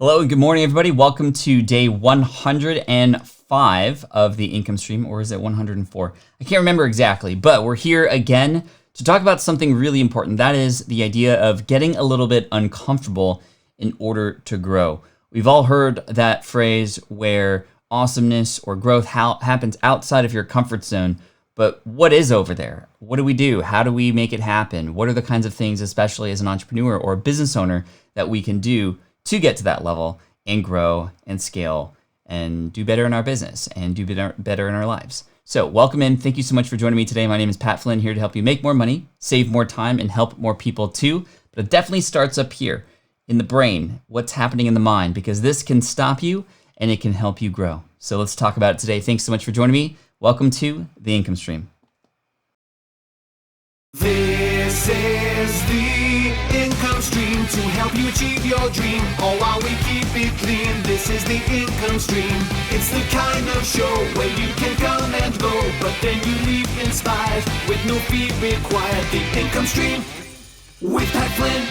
Hello and good morning, everybody. Welcome to day 105 of the income stream, or is it 104? I can't remember exactly, but we're here again to talk about something really important. That is the idea of getting a little bit uncomfortable in order to grow. We've all heard that phrase where awesomeness or growth happens outside of your comfort zone. But what is over there? What do we do? How do we make it happen? What are the kinds of things, especially as an entrepreneur or a business owner, that we can do to get to that level and grow and scale and do better in our business and do better in our lives? So welcome in. Thank you so much for joining me today. My name is Pat Flynn, here to help you make more money, save more time, and help more people too. But it definitely starts up here in the brain, what's happening in the mind, because this can stop you and it can help you grow. So let's talk about it today. Thanks so much for joining me. Welcome to the income stream. This is the income stream to help you achieve your dream, all while we keep it clean. This is the income stream. It's the kind of show where you can come and go, but then you leave inspired with no fee required. The income stream with Pat Flynn.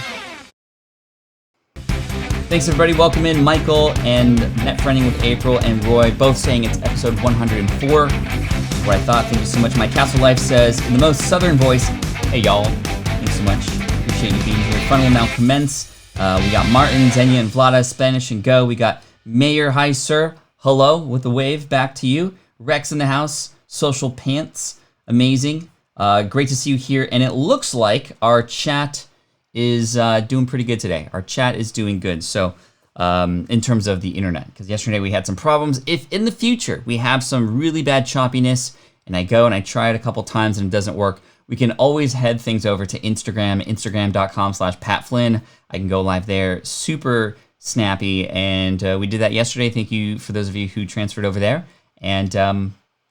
Thanks everybody. Welcome in Michael and Net Friending with April and Roy, both saying it's episode 104. What I thought. Thank you so much. My Castle Life says in the most southern voice, hey y'all. Thanks so much. Appreciate you being here. Fun will now commence. We got Martin, Zenya, and Vlada, Spanish and Go. We got Mayor, hi sir. Hello with the wave back to you. Rex in the house. Social Pants. Amazing. Great to see you here. And it looks like our chat is doing pretty good today. Our chat is doing good. So in terms of the internet, because yesterday we had some problems. If in the future we have some really bad choppiness and I go and I try it a couple times and it doesn't work, we can always head things over to Instagram, instagram.com/PatFlynn. I can go live there, super snappy. And we did that yesterday. Thank you for those of you who transferred over there. And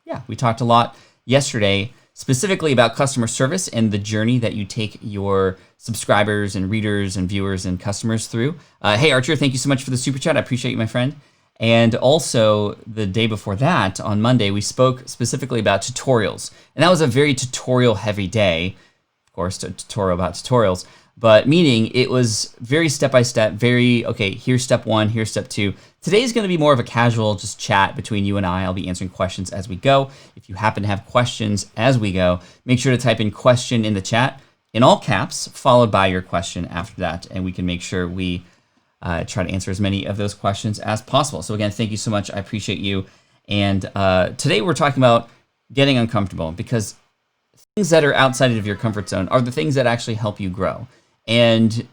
yeah, we talked a lot yesterday specifically about customer service and the journey that you take your subscribers and readers and viewers and customers through. Hey, Archer, thank you so much for the super chat. I appreciate you, my friend. And also the day before that, on Monday, we spoke specifically about tutorials. And that was a very tutorial heavy day. Of course, a tutorial about tutorials, but meaning it was very step-by-step, very, okay, here's step one, here's step two. Today's gonna be more of a casual just chat between you and I. I'll be answering questions as we go. If you happen to have questions as we go, make sure to type in question in the chat in all caps, followed by your question after that. And we can make sure we try to answer as many of those questions as possible. So again, thank you so much. I appreciate you. And today we're talking about getting uncomfortable, because things that are outside of your comfort zone are the things that actually help you grow. And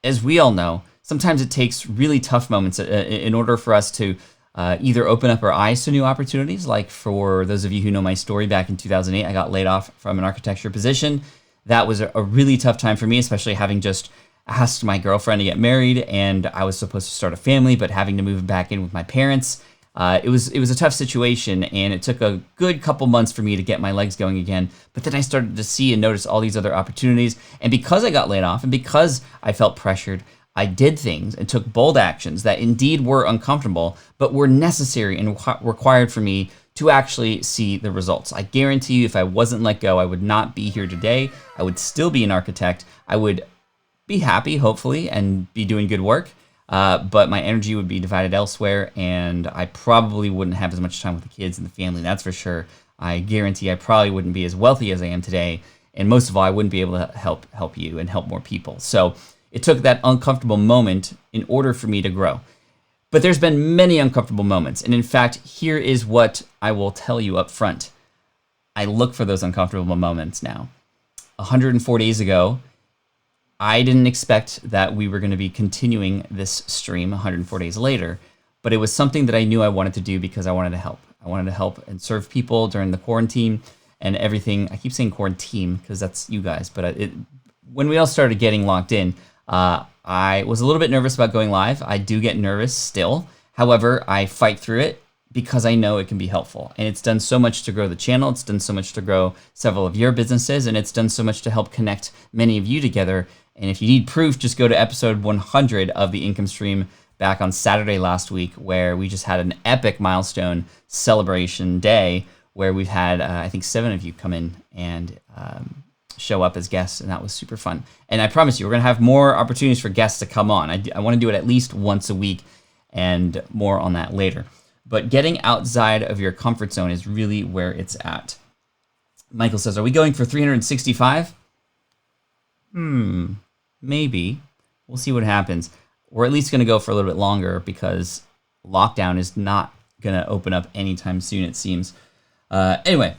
as we all know, sometimes it takes really tough moments in order for us to either open up our eyes to new opportunities. Like for those of you who know my story, back in 2008, I got laid off from an architecture position. That was a really tough time for me, especially having just asked my girlfriend to get married, and I was supposed to start a family, but having to move back in with my parents. It was a tough situation, and it took a good couple months for me to get my legs going again. But then I started to see and notice all these other opportunities. And because I got laid off and because I felt pressured, I did things and took bold actions that indeed were uncomfortable, but were necessary and required for me to actually see the results. I guarantee you, if I wasn't let go, I would not be here today. I would still be an architect. I would be happy, hopefully, and be doing good work. But my energy would be divided elsewhere, and I probably wouldn't have as much time with the kids and the family, that's for sure. I guarantee I probably wouldn't be as wealthy as I am today, and most of all, I wouldn't be able to help you and help more people. So it took that uncomfortable moment in order for me to grow. But there's been many uncomfortable moments, and in fact, here is what I will tell you up front. I look for those uncomfortable moments now. 104 days ago, I didn't expect that we were going to be continuing this stream 104 days later, but it was something that I knew I wanted to do because I wanted to help. I wanted to help and serve people during the quarantine and everything. I keep saying quarantine because that's you guys, but when we all started getting locked in, I was a little bit nervous about going live. I do get nervous still. However, I fight through it because I know it can be helpful. And it's done so much to grow the channel. It's done so much to grow several of your businesses. And it's done so much to help connect many of you together. And if you need proof, just go to episode 100 of the income stream back on Saturday last week, where we just had an epic milestone celebration day where we've had, I think, 7 of you come in and show up as guests, and that was super fun. And I promise you, we're going to have more opportunities for guests to come on. I want to do it at least once a week. and more on that later. But getting outside of your comfort zone is really where it's at. Michael says, are we going for 365? Maybe. We'll see what happens. We're at least going to go for a little bit longer because lockdown is not going to open up anytime soon, it seems. Anyway,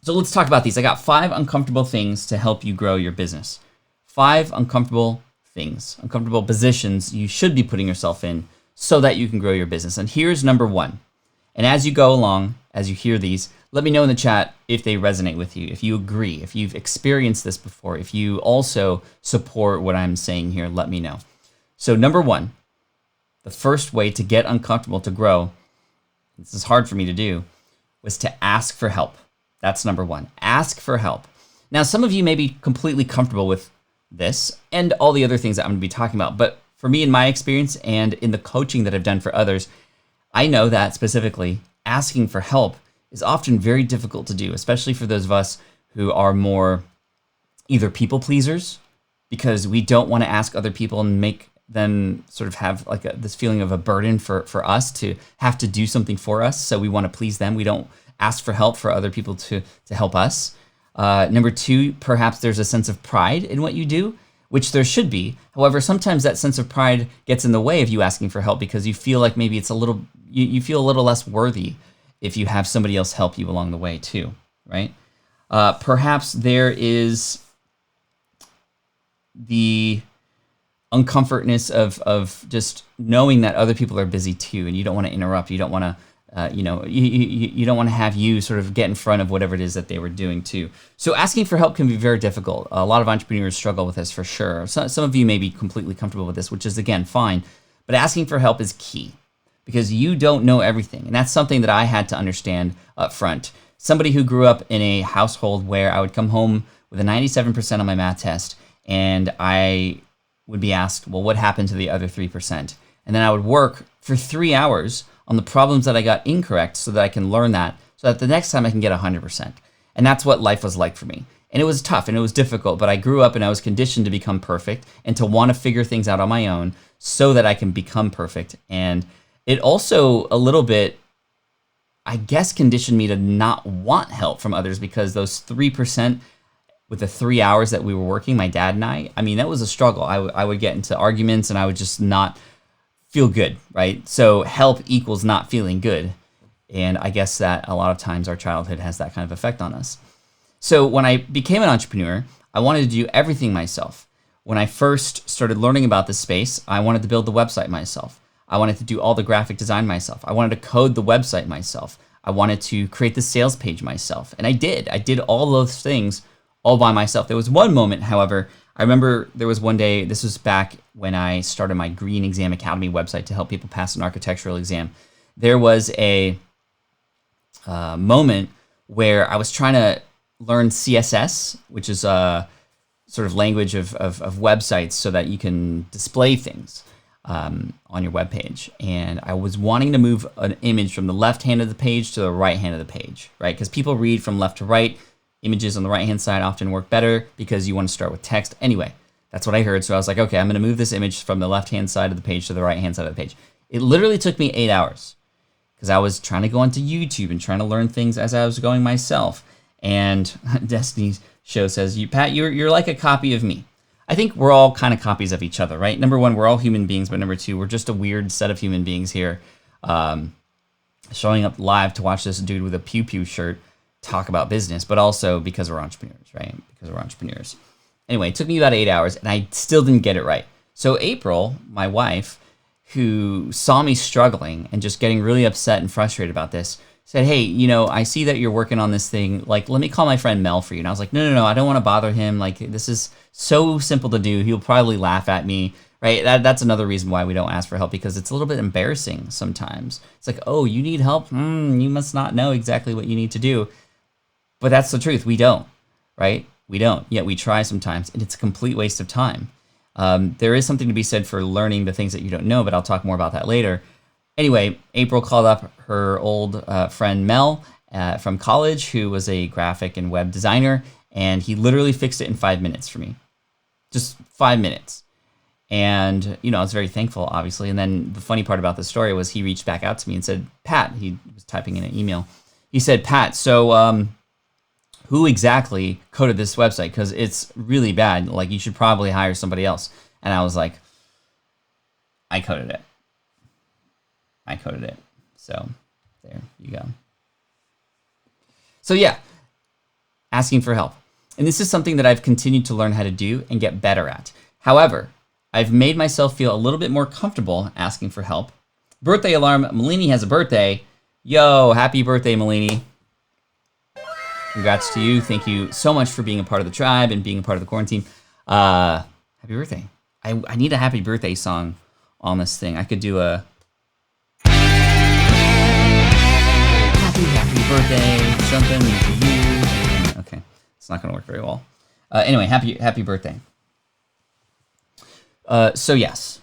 so let's talk about these. I got 5 uncomfortable things to help you grow your business. 5 uncomfortable things, uncomfortable positions you should be putting yourself in so that you can grow your business. And here's number 1. And as you go along, as you hear these, let me know in the chat if they resonate with you, if you agree, if you've experienced this before, if you also support what I'm saying here, let me know. So number 1, the first way to get uncomfortable to grow, this is hard for me to do, was to ask for help. That's number 1. Ask for help. Now, some of you may be completely comfortable with this and all the other things that I'm going to be talking about. But for me, in my experience and in the coaching that I've done for others, I know that specifically asking for help is often very difficult to do, especially for those of us who are more either people pleasers, because we don't want to ask other people and make them sort of have like this feeling of a burden for us to have to do something for us. So we want to please them. We don't ask for help for other people to help us. Number 2, perhaps there's a sense of pride in what you do, which there should be. However, sometimes that sense of pride gets in the way of you asking for help because you feel like maybe it's a little, you feel a little less worthy if you have somebody else help you along the way too, right? Perhaps there is the uncomfortness of just knowing that other people are busy too, and you don't want to interrupt. You don't want to, you don't want to have you sort of get in front of whatever it is that they were doing too. So asking for help can be very difficult. A lot of entrepreneurs struggle with this for sure. Some of you may be completely comfortable with this, which is again fine. But asking for help is key because you don't know everything, and that's something that I had to understand up front. Somebody who grew up in a household where I would come home with a 97% on my math test, and I would be asked, well, what happened to the other 3%? And then I would work for 3 hours on the problems that I got incorrect so that I can learn that, so that the next time I can get 100%. And that's what life was like for me. And it was tough and it was difficult, but I grew up and I was conditioned to become perfect and to want to figure things out on my own so that I can become perfect. And it also a little bit, I guess, conditioned me to not want help from others because those 3%, with the 3 hours that we were working, my dad and I mean, that was a struggle. I would get into arguments and I would just not feel good, right? So help equals not feeling good. And I guess that a lot of times our childhood has that kind of effect on us. So when I became an entrepreneur, I wanted to do everything myself. When I first started learning about this space, I wanted to build the website myself. I wanted to do all the graphic design myself. I wanted to code the website myself. I wanted to create the sales page myself. And I did. I did all those things all by myself. There was one moment, however, I remember there was one day, this was back when I started my Green Exam Academy website to help people pass an architectural exam. There was a moment where I was trying to learn CSS, which is a sort of language of websites so that you can display things on your webpage. And I was wanting to move an image from the left hand of the page to the right hand of the page, right? Because people read from left to right. Images on the right-hand side often work better because you want to start with text. Anyway, that's what I heard. So I was like, okay, I'm going to move this image from the left-hand side of the page to the right-hand side of the page. It literally took me 8 hours because I was trying to go onto YouTube and trying to learn things as I was going myself. And Destiny's show says, Pat, you're like a copy of me. I think we're all kind of copies of each other, right? Number 1, we're all human beings, but number 2, we're just a weird set of human beings here showing up live to watch this dude with a pew-pew shirt talk about business, but also because we're entrepreneurs, right? Because we're entrepreneurs. Anyway, it took me about 8 hours and I still didn't get it right. So April, my wife, who saw me struggling and just getting really upset and frustrated about this, said, hey, I see that you're working on this thing. Like, let me call my friend Mel for you. And I was like, no, I don't want to bother him. Like, this is so simple to do. He'll probably laugh at me, right? That's another reason why we don't ask for help, because it's a little bit embarrassing sometimes. It's like, oh, you need help? You must not know exactly what you need to do. But that's the truth. We don't, right? We don't. Yet we try sometimes, and it's a complete waste of time. There is something to be said for learning the things that you don't know, but I'll talk more about that later. Anyway, April called up her old friend Mel from college, who was a graphic and web designer, and he literally fixed it in 5 minutes for me. Just 5 minutes. And, I was very thankful, obviously. And then the funny part about the story was he reached back out to me and said, Pat, he was typing in an email. He said, Pat, so who exactly coded this website? Because it's really bad. Like, you should probably hire somebody else. And I was like, I coded it. So there you go. So yeah, asking for help. And this is something that I've continued to learn how to do and get better at. However, I've made myself feel a little bit more comfortable asking for help. Birthday alarm, Malini has a birthday. Yo, happy birthday, Malini. Congrats to you. Thank you so much for being a part of the tribe and being a part of the quarantine. Happy birthday. I need a happy birthday song on this thing. I could do a happy birthday, something to you. Okay, it's not going to work very well. Anyway, happy birthday. So yes,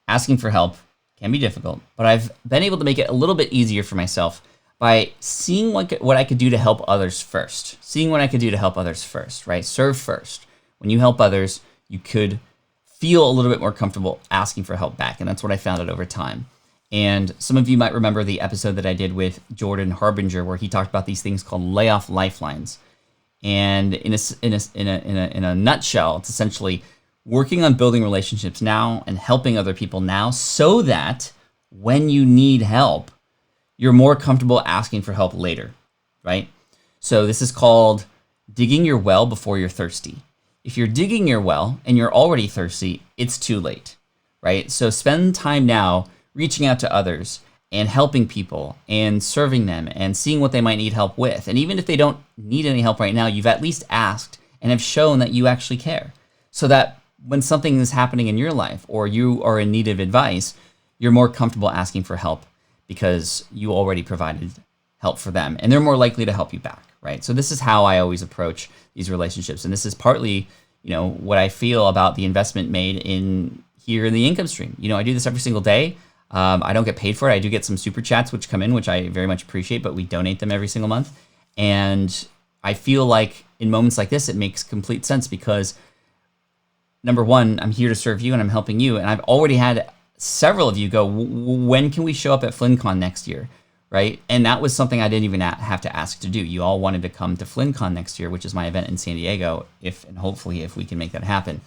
asking for help can be difficult, but I've been able to make it a little bit easier for myself by seeing what I could do to help others first. Right? Serve first. When you help others, you could feel a little bit more comfortable asking for help back, and that's what I found out over time. And some of you might remember the episode that I did with Jordan Harbinger, where he talked about these things called layoff lifelines. And in a nutshell, it's essentially working on building relationships now and helping other people now, so that when you need help, you're more comfortable asking for help later, right? So this is called digging your well before you're thirsty. If you're digging your well and you're already thirsty, it's too late, right? So spend time now reaching out to others and helping people and serving them and seeing what they might need help with. And even if they don't need any help right now, you've at least asked and have shown that you actually care, so that when something is happening in your life or you are in need of advice, you're more comfortable asking for help because you already provided help for them, and they're more likely to help you back, right? So this is how I always approach these relationships. And this is partly, what I feel about the investment made in here in the income stream. I do this every single day. I don't get paid for it. I do get some super chats which come in, which I very much appreciate, but we donate them every single month. And I feel like in moments like this, it makes complete sense because, number one, I'm here to serve you and I'm helping you. And I've already had several of you go, when can we show up at FlynnCon next year, right? And that was something I didn't even have to ask to do. You all wanted to come to FlynnCon next year, which is my event in San Diego, and hopefully if we can make that happen.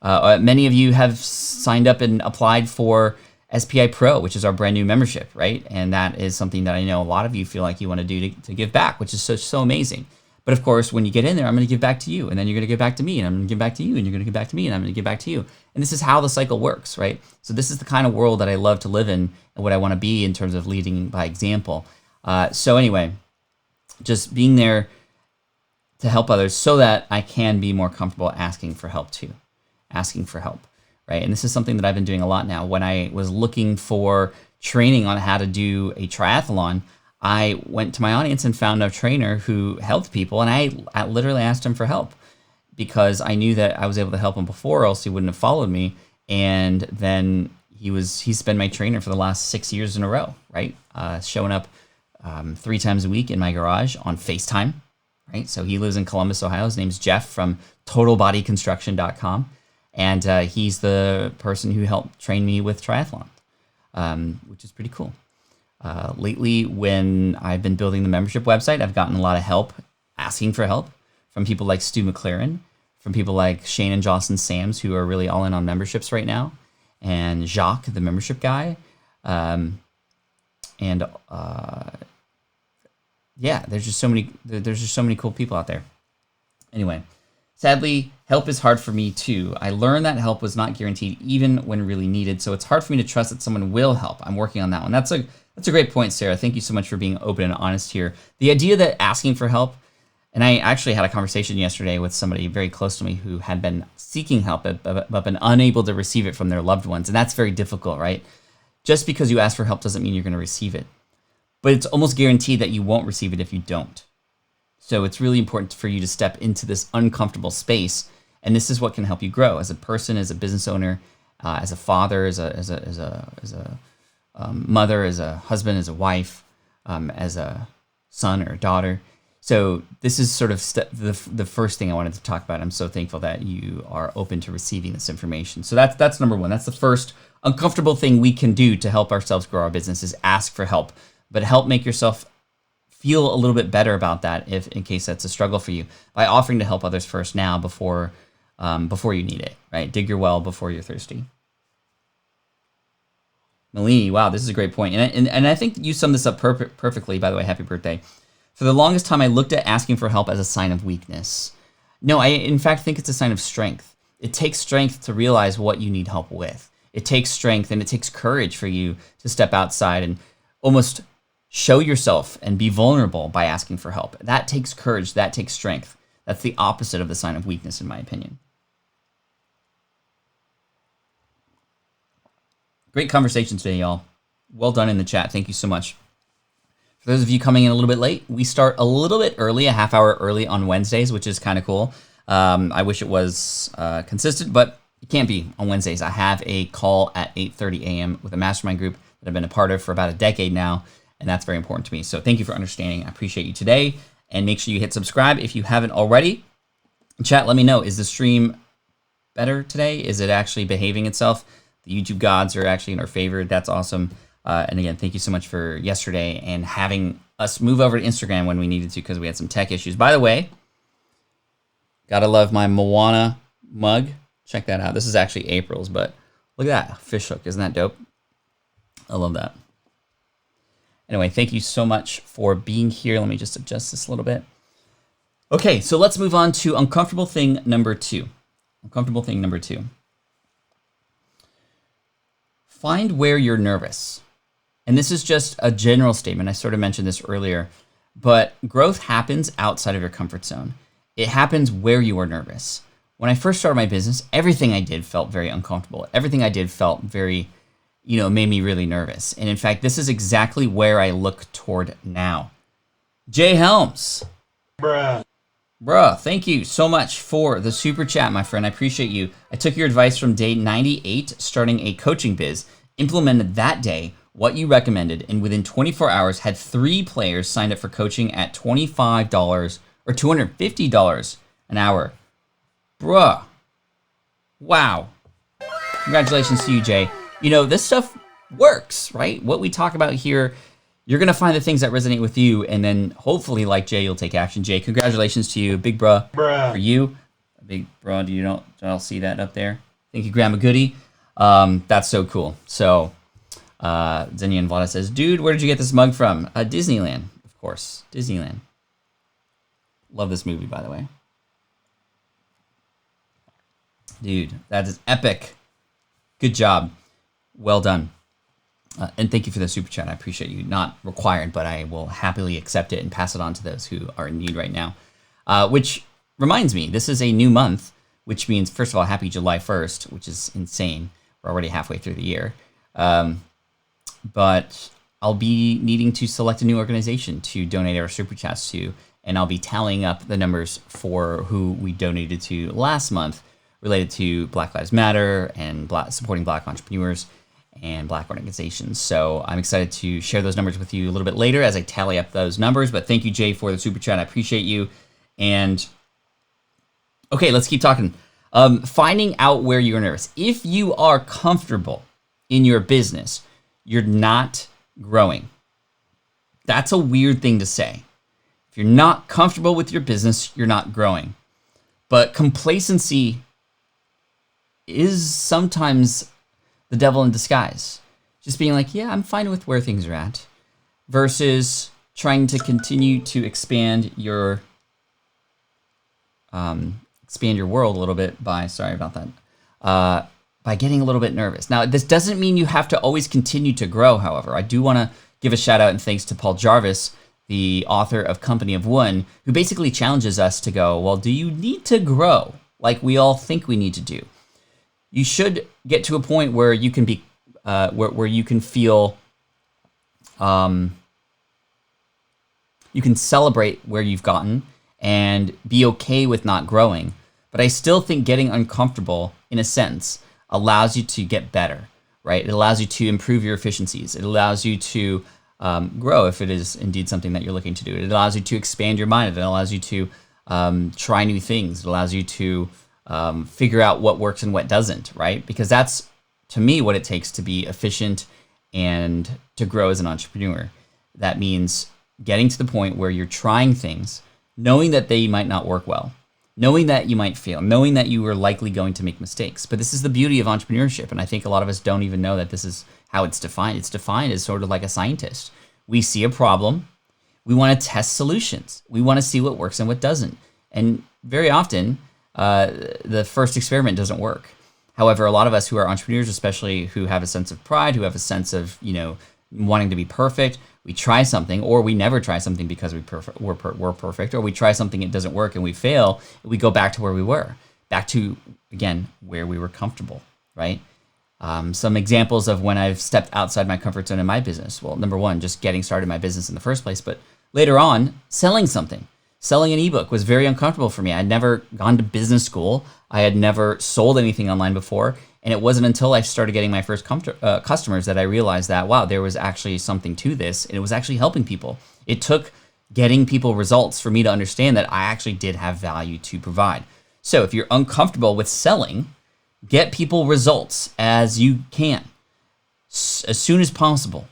Many of you have signed up and applied for SPI Pro, which is our brand new membership, right? And that is something that I know a lot of you feel like you want to do to give back, which is so amazing. But of course, when you get in there, I'm going to give back to you, and then you're going to give back to me, and I'm going to give back to you, and you're going to give back to me, and I'm going to give back to you. And this is how the cycle works, right? So this is the kind of world that I love to live in and what I want to be in terms of leading by example. So anyway, just being there to help others so that I can be more comfortable asking for help too. Asking for help, right? And this is something that I've been doing a lot now. When I was looking for training on how to do a triathlon, I went to my audience and found a trainer who helped people, and I literally asked him for help because I knew that I was able to help him before, or else he wouldn't have followed me. And then he's been my trainer for the last 6 years in a row, right? Showing up 3 times a week in my garage on FaceTime, right? So he lives in Columbus, Ohio. His name's Jeff from TotalBodyConstruction.com, and he's the person who helped train me with triathlon, which is pretty cool. Lately, when I've been building the membership website, I've gotten a lot of help, asking for help from people like Stu McLaren, from people like Shane and Jocelyn Sams, who are really all in on memberships right now, and Jacques, the membership guy. There's just so many cool people out there. Anyway, sadly, help is hard for me too. I learned that help was not guaranteed even when really needed, so it's hard for me to trust that someone will help. I'm working on that one. That's a great point, Sarah. Thank you so much for being open and honest here. The idea that asking for help, and I actually had a conversation yesterday with somebody very close to me who had been seeking help but been unable to receive it from their loved ones, and that's very difficult, right? Just because you ask for help doesn't mean you're going to receive it, but it's almost guaranteed that you won't receive it if you don't. So it's really important for you to step into this uncomfortable space, and this is what can help you grow as a person, as a business owner, as a father, as a mother, as a husband, as a wife, as a son or a daughter. So this is sort of the first thing I wanted to talk about. I'm so thankful that you are open to receiving this information. So that's number one. That's the first uncomfortable thing we can do to help ourselves grow our business is ask for help, but help make yourself feel a little bit better about that if in case that's a struggle for you by offering to help others first now before you need it, right? Dig your well before you're thirsty. Malini, wow, this is a great point. And I think you summed this up perfectly, by the way, happy birthday. For the longest time, I looked at asking for help as a sign of weakness. No, I in fact think it's a sign of strength. It takes strength to realize what you need help with. It takes strength and it takes courage for you to step outside and almost show yourself and be vulnerable by asking for help. That takes courage. That takes strength. That's the opposite of the sign of weakness, in my opinion. Great conversation today, y'all. Well done in the chat. Thank you so much. For those of you coming in a little bit late, we start a little bit early, a half hour early on Wednesdays, which is kind of cool. I wish it was consistent, but it can't be on Wednesdays. I have a call at 8:30 a.m. with a mastermind group that I've been a part of for about a decade now, and that's very important to me. So thank you for understanding. I appreciate you today, and make sure you hit subscribe if you haven't already. Chat, let me know. Is the stream better today? Is it actually behaving itself? The YouTube gods are actually in our favor. That's awesome. And again, thank you so much for yesterday and having us move over to Instagram when we needed to because we had some tech issues. By the way, gotta love my Moana mug. Check that out. This is actually April's, but look at that fish hook. Isn't that dope? I love that. Anyway, thank you so much for being here. Let me just adjust this a little bit. Okay, so let's move on to uncomfortable thing number 2. Uncomfortable thing number 2. Find where you're nervous. And this is just a general statement. I sort of mentioned this earlier, but growth happens outside of your comfort zone. It happens where you are nervous. When I first started my business, everything I did felt very uncomfortable. Everything I did felt very, made me really nervous. And in fact, this is exactly where I look toward now. Jay Helms. Bruh, thank you so much for the super chat, my friend. I appreciate you. I took your advice from day 98, starting a coaching biz, implemented that day what you recommended, and within 24 hours had 3 players signed up for coaching at $25 or $250 an hour. Bruh. Wow. Congratulations to you, Jay. This stuff works, right? What we talk about here, you're going to find the things that resonate with you, and then hopefully, like Jay, you'll take action. Jay, congratulations to you. Big bruh. For you. A big bruh. Do you don't see that up there? Thank you, Grandma Goody. That's so cool. So, Zenia and Vlada says, dude, where did you get this mug from? Disneyland, of course. Disneyland. Love this movie, by the way. Dude, that is epic. Good job. Well done. And thank you for the super chat. I appreciate you. Not required, but I will happily accept it and pass it on to those who are in need right now. Which reminds me, this is a new month, which means, first of all, happy July 1st, which is insane. We're already halfway through the year. But I'll be needing to select a new organization to donate our super chats to, and I'll be tallying up the numbers for who we donated to last month related to Black Lives Matter and supporting Black entrepreneurs and Black organizations. So I'm excited to share those numbers with you a little bit later as I tally up those numbers. But thank you, Jay, for the super chat. I appreciate you. And okay, let's keep talking. Finding out where you're nervous. If you are comfortable in your business, you're not growing. That's a weird thing to say. If you're not comfortable with your business, you're not growing. But complacency is sometimes the devil in disguise. Just being like, yeah, I'm fine with where things are at, versus trying to continue to expand your world a little bit by, sorry about that, by getting a little bit nervous. Now, this doesn't mean you have to always continue to grow, however. I do want to give a shout out and thanks to Paul Jarvis, the author of Company of One, who basically challenges us to go, well, do you need to grow like we all think we need to do? You should get to a point where you can be, where you can feel, you can celebrate where you've gotten and be okay with not growing. But I still think getting uncomfortable, in a sense, allows you to get better, right? It allows you to improve your efficiencies. It allows you to grow if it is indeed something that you're looking to do. It allows you to expand your mind. It allows you to try new things. It allows you to figure out what works and what doesn't, right? Because that's, to me, what it takes to be efficient and to grow as an entrepreneur. That means getting to the point where you're trying things, knowing that they might not work well, knowing that you might fail, knowing that you are likely going to make mistakes. But this is the beauty of entrepreneurship, and I think a lot of us don't even know that this is how it's defined. It's defined as sort of like a scientist. We see a problem, we want to test solutions. We want to see what works and what doesn't. And very often, the first experiment doesn't work. However, a lot of us who are entrepreneurs, especially who have a sense of pride, who have a sense of, wanting to be perfect, we try something, or we never try something because we're perfect, or we try something, it doesn't work, and we fail, we go back to where we were, back to, again, where we were comfortable, right? Some examples of when I've stepped outside my comfort zone in my business. Well, number one, just getting started in my business in the first place, but later on, selling something. Selling an ebook was very uncomfortable for me. I'd never gone to business school. I had never sold anything online before. And it wasn't until I started getting my first customers that I realized that, wow, there was actually something to this, and it was actually helping people. It took getting people results for me to understand that I actually did have value to provide. So if you're uncomfortable with selling, get people results as you can, as soon as possible.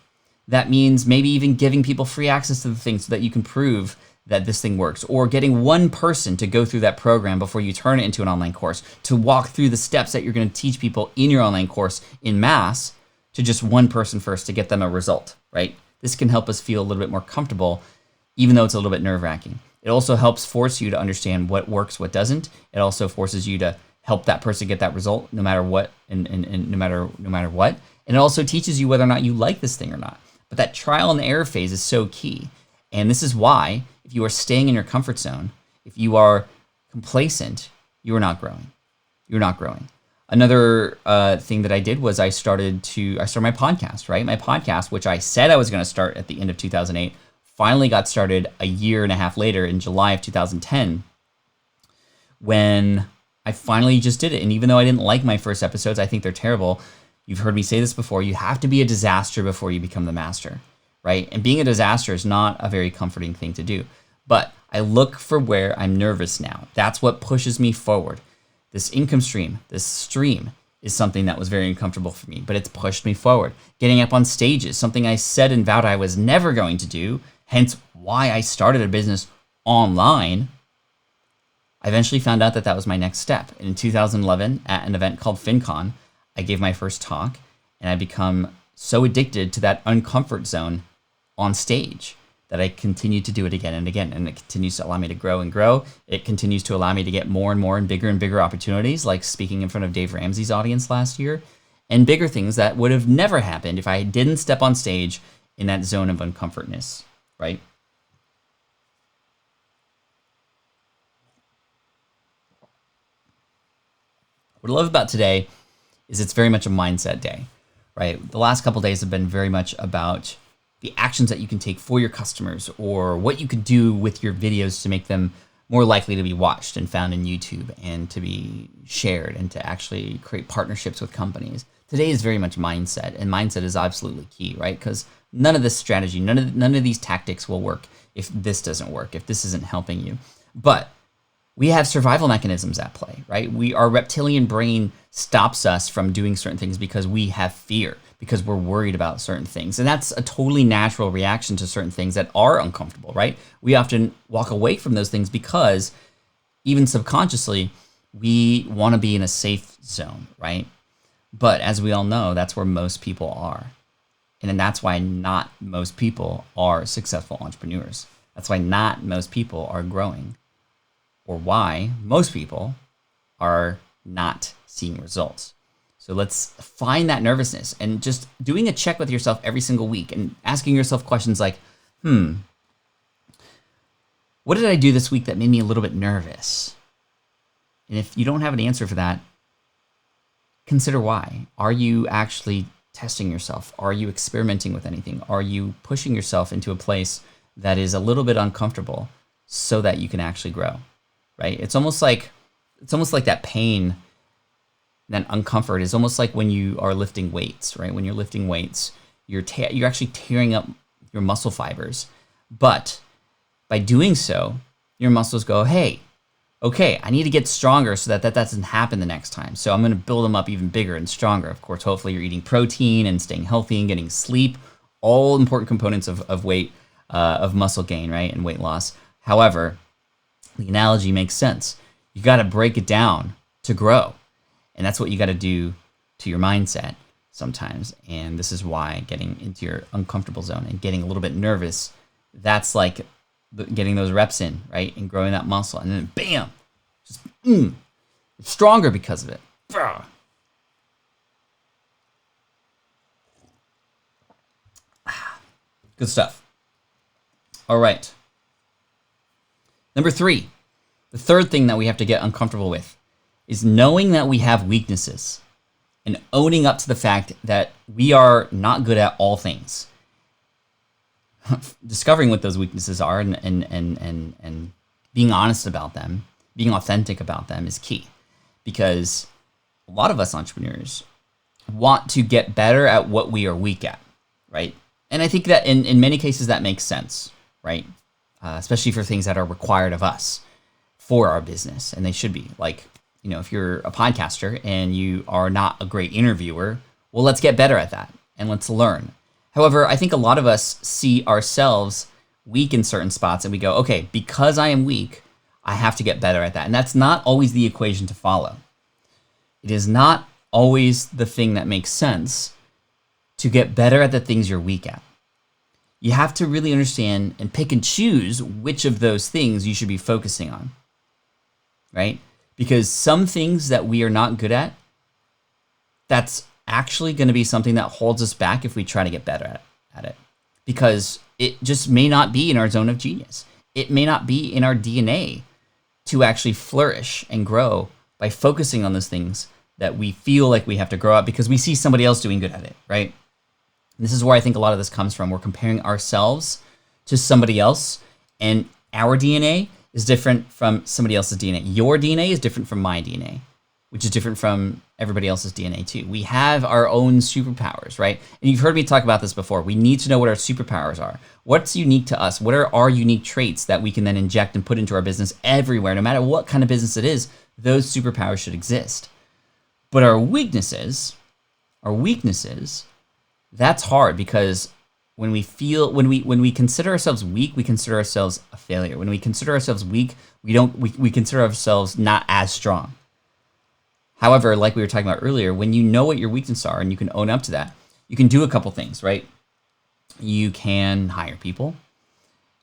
That means maybe even giving people free access to the thing so that you can prove that this thing works, or getting one person to go through that program before you turn it into an online course, to walk through the steps that you're going to teach people in your online course in mass to just one person first to get them a result, right? This can help us feel a little bit more comfortable, even though it's a little bit nerve-wracking. It also helps force you to understand what works, what doesn't. It also forces you to help that person get that result no matter what, and no matter what. And it also teaches you whether or not you like this thing or not. But that trial and error phase is so key. And this is why, if you are staying in your comfort zone, if you are complacent, you are not growing. You're not growing. Another thing that I did was I started my podcast, right? My podcast, which I said I was going to start at the end of 2008, finally got started a year and a half later in July of 2010, when I finally just did it. And even though I didn't like my first episodes, I think they're terrible. You've heard me say this before. You have to be a disaster before you become the master, right? And being a disaster is not a very comforting thing to do. But I look for where I'm nervous now. That's what pushes me forward. This income stream, this stream, is something that was very uncomfortable for me, but it's pushed me forward. Getting up on stages, something I said and vowed I was never going to do, hence why I started a business online. I eventually found out that that was my next step. In 2011, at an event called FinCon, I gave my first talk, and I become so addicted to that uncomfort zone on stage that I continue to do it again and again, and it continues to allow me to grow and grow. It continues to allow me to get more and more and bigger opportunities, like speaking in front of Dave Ramsey's audience last year, and bigger things that would have never happened if I didn't step on stage in that zone of uncomfortness, right? What I love about today is it's very much a mindset day, right? The last couple of days have been very much about the actions that you can take for your customers, or what you could do with your videos to make them more likely to be watched and found in YouTube and to be shared and to actually create partnerships with companies. Today is very much mindset, and mindset is absolutely key, right? Because none of this strategy, none of these tactics will work if this doesn't work, if this isn't helping you. But we have survival mechanisms at play, right? Our reptilian brain stops us from doing certain things because we have fear, because we're worried about certain things. And that's a totally natural reaction to certain things that are uncomfortable, right? We often walk away from those things because even subconsciously, we want to be in a safe zone, right? But as we all know, that's where most people are. And then that's why not most people are successful entrepreneurs. That's why not most people are growing, or why most people are not seeing results. So let's find that nervousness, and just doing a check with yourself every single week and asking yourself questions like, what did I do this week that made me a little bit nervous? And if you don't have an answer for that, consider why. Are you actually testing yourself? Are you experimenting with anything? Are you pushing yourself into a place that is a little bit uncomfortable so that you can actually grow, right? It's almost like that pain. That uncomfort is almost like when you are lifting weights, right? When you're lifting weights, you're actually tearing up your muscle fibers. But by doing so, your muscles go, hey, okay, I need to get stronger so that doesn't happen the next time. So I'm going to build them up even bigger and stronger. Of course, hopefully you're eating protein and staying healthy and getting sleep, all important components of weight, of muscle gain, right, and weight loss. However, the analogy makes sense. You got to break it down to grow. And that's what you got to do to your mindset sometimes. And this is why getting into your uncomfortable zone and getting a little bit nervous, that's like getting those reps in, right? And growing that muscle. And then bam, just stronger because of it. Good stuff. All right. Number 3, the third thing that we have to get uncomfortable with is knowing that we have weaknesses and owning up to the fact that we are not good at all things. Discovering what those weaknesses are and being honest about them, being authentic about them is key, because a lot of us entrepreneurs want to get better at what we are weak at, right? And I think that in many cases that makes sense, right? Especially for things that are required of us for our business, and they should be. Like, you know, if you're a podcaster and you are not a great interviewer, well, let's get better at that and let's learn. However, I think a lot of us see ourselves weak in certain spots and we go, okay, because I am weak, I have to get better at that. And that's not always the equation to follow. It is not always the thing that makes sense to get better at the things you're weak at. You have to really understand and pick and choose which of those things you should be focusing on, right? Because some things that we are not good at, that's actually going to be something that holds us back if we try to get better at it. Because it just may not be in our zone of genius. It may not be in our DNA to actually flourish and grow by focusing on those things that we feel like we have to grow at because we see somebody else doing good at it, right? And this is where I think a lot of this comes from. We're comparing ourselves to somebody else, and our DNA is different from somebody else's DNA. Your DNA is different from my DNA, which is different from everybody else's DNA too. We have our own superpowers, right? And you've heard me talk about this before. We need to know what our superpowers are. What's unique to us? What are our unique traits that we can then inject and put into our business everywhere, no matter what kind of business it is? Those superpowers should exist. But our weaknesses, that's hard, because when we consider ourselves weak, we consider ourselves a failure. When we consider ourselves weak, we consider ourselves not as strong. However, like we were talking about earlier, when you know what your weaknesses are and you can own up to that, you can do a couple things, right? You can hire people.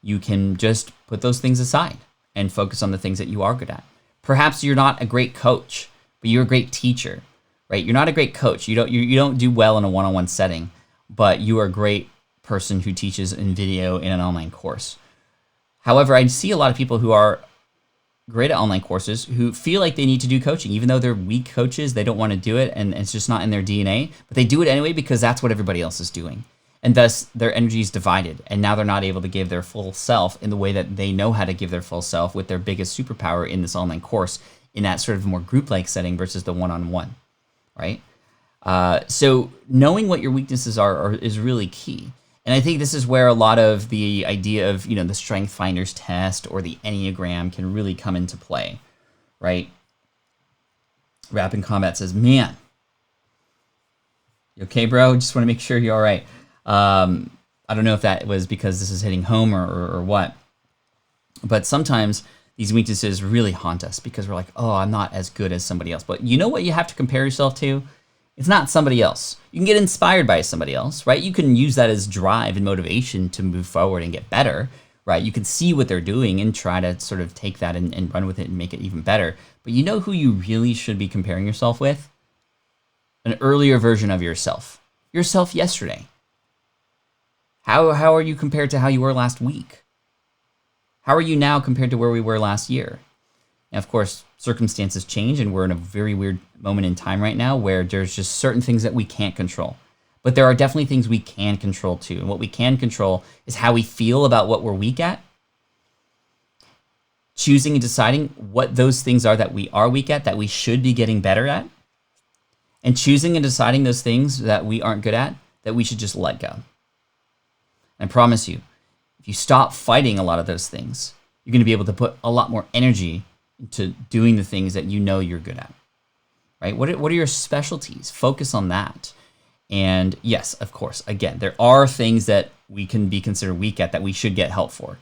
You can just put those things aside and focus on the things that you are good at. Perhaps you're not a great coach, but you're a great teacher, right? You're not a great coach. You don't do well in a one-on-one setting, but you are a great person who teaches in video in an online course. However, I see a lot of people who are great at online courses who feel like they need to do coaching, even though they're weak coaches. They don't want to do it, and it's just not in their DNA, but they do it anyway because that's what everybody else is doing. And thus their energy is divided, and now they're not able to give their full self in the way that they know how to give their full self with their biggest superpower in this online course, in that sort of more group-like setting versus the one-on-one, right? So knowing what your weaknesses are is really key. And I think this is where a lot of the idea of, you know, the Strength Finders test or the Enneagram can really come into play, right? Rap in Combat says, man, you okay, bro? Just want to make sure you're all right. I don't know if that was because this is hitting home or what, but sometimes these weaknesses really haunt us because we're like, oh, I'm not as good as somebody else. But you know what you have to compare yourself to? It's not somebody else. You can get inspired by somebody else, right? You can use that as drive and motivation to move forward and get better, right? You can see what they're doing and try to sort of take that and run with it and make it even better. But you know who you really should be comparing yourself with? An earlier version of yourself. Yourself yesterday. How are you compared to how you were last week? How are you now compared to where we were last year? And of course, circumstances change, and we're in a very weird moment in time right now where there's just certain things that we can't control. But there are definitely things we can control too. And what we can control is how we feel about what we're weak at, choosing and deciding what those things are that we are weak at, that we should be getting better at, and choosing and deciding those things that we aren't good at, that we should just let go. And I promise you, if you stop fighting a lot of those things, you're going to be able to put a lot more energy into doing the things that you know you're good at, right? What are your specialties? Focus on that. And yes, of course, again, there are things that we can be considered weak at that we should get help for,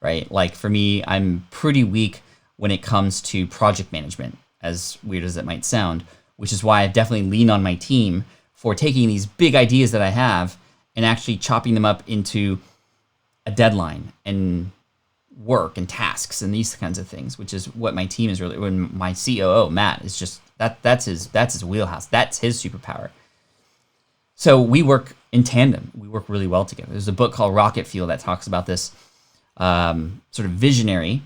right? Like for me, I'm pretty weak when it comes to project management, as weird as it might sound, which is why I definitely lean on my team for taking these big ideas that I have and actually chopping them up into a deadline and work and tasks and these kinds of things, which is what my team is really, when my COO, Matt, is just, that's his wheelhouse. That's his superpower. So we work in tandem. We work really well together. There's a book called Rocket Fuel that talks about this sort of visionary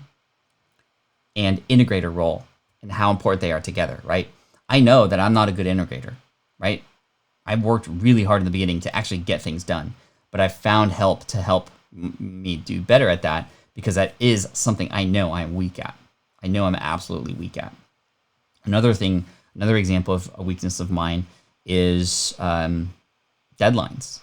and integrator role and how important they are together, right? I know that I'm not a good integrator, right? I worked really hard in the beginning to actually get things done, but I found help to help me do better at that, because that is something I know I'm weak at. I know I'm absolutely weak at. Another example of a weakness of mine is deadlines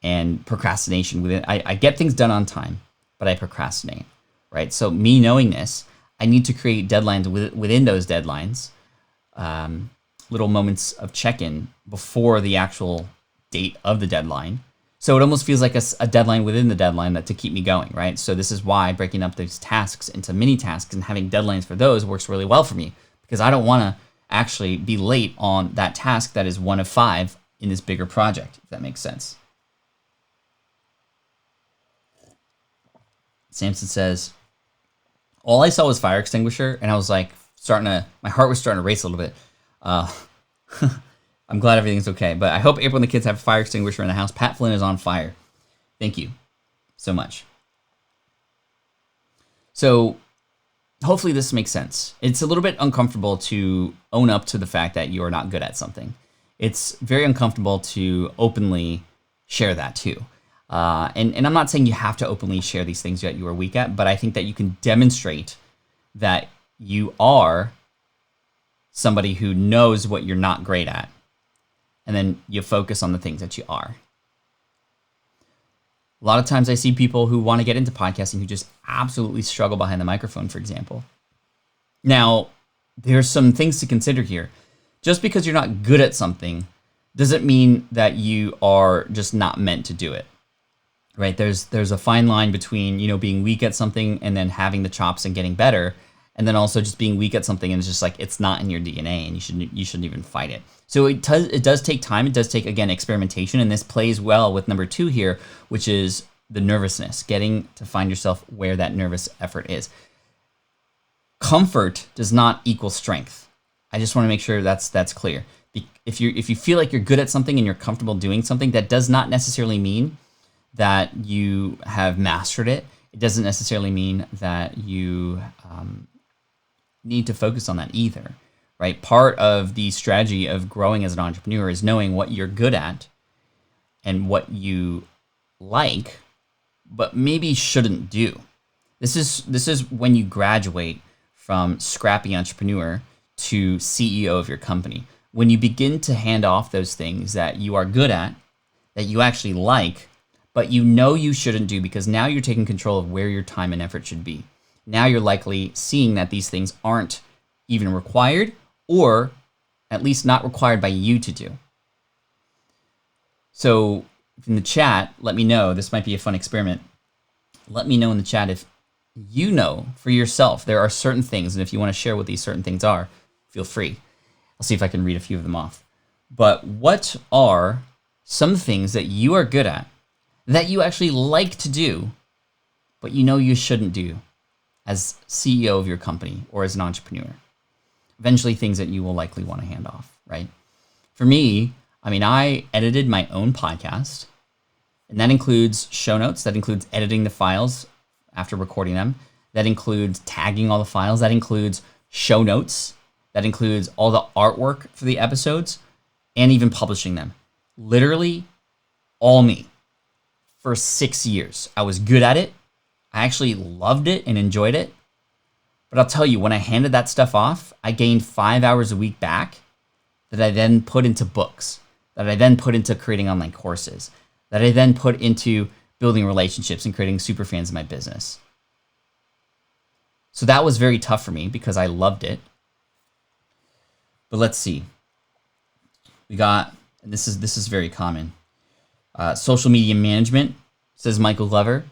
and procrastination. I get things done on time, but I procrastinate, right? So me knowing this, I need to create deadlines within those deadlines, little moments of check-in before the actual date of the deadline. So it almost feels like a deadline within the deadline to keep me going, right? So this is why breaking up those tasks into mini tasks and having deadlines for those works really well for me, because I don't want to actually be late on that task that is one of 5 in this bigger project, if that makes sense. Samson says, all I saw was fire extinguisher, and I was like my heart was starting to race a little bit. I'm glad everything's okay, but I hope April and the kids have a fire extinguisher in the house. Pat Flynn is on fire. Thank you so much. So hopefully this makes sense. It's a little bit uncomfortable to own up to the fact that you are not good at something. It's very uncomfortable to openly share that too. And I'm not saying you have to openly share these things that you are weak at, but I think that you can demonstrate that you are somebody who knows what you're not great at. And then you focus on the things that you are. A lot of times I see people who want to get into podcasting who just absolutely struggle behind the microphone, for example. Now, there's some things to consider here. Just because you're not good at something doesn't mean that you are just not meant to do it, right? There's a fine line between, being weak at something and then having the chops and getting better, and then also just being weak at something and it's just like it's not in your DNA and you shouldn't even fight it. So it does take time. It does take, again, experimentation, and this plays well with number 2 here, which is the nervousness, getting to find yourself where that nervous effort is. Comfort does not equal strength. I just want to make sure that's clear. If you feel like you're good at something and you're comfortable doing something, that does not necessarily mean that you have mastered it. It doesn't necessarily mean that you need to focus on that either, right? Part of the strategy of growing as an entrepreneur is knowing what you're good at and what you like, but maybe shouldn't do. This is when you graduate from scrappy entrepreneur to CEO of your company. When you begin to hand off those things that you are good at, that you actually like, but you shouldn't do, because now you're taking control of where your time and effort should be. Now you're likely seeing that these things aren't even required, or at least not required by you to do. So in the chat, let me know. This might be a fun experiment. Let me know in the chat if you know for yourself there are certain things, and if you want to share what these certain things are, feel free. I'll see if I can read a few of them off. But what are some things that you are good at, that you actually like to do, but you shouldn't do as CEO of your company or as an entrepreneur? Eventually things that you will likely want to hand off, right? For me, I edited my own podcast, and that includes show notes, that includes editing the files after recording them, that includes tagging all the files, that includes show notes, that includes all the artwork for the episodes, and even publishing them. Literally all me. For 6 years. I was good at it. I actually loved it and enjoyed it. But I'll tell you, when I handed that stuff off, I gained 5 hours a week back that I then put into books, that I then put into creating online courses, that I then put into building relationships and creating super fans in my business. So that was very tough for me because I loved it. But let's see. We got, and this is very common. Social media management, says Michael Glover.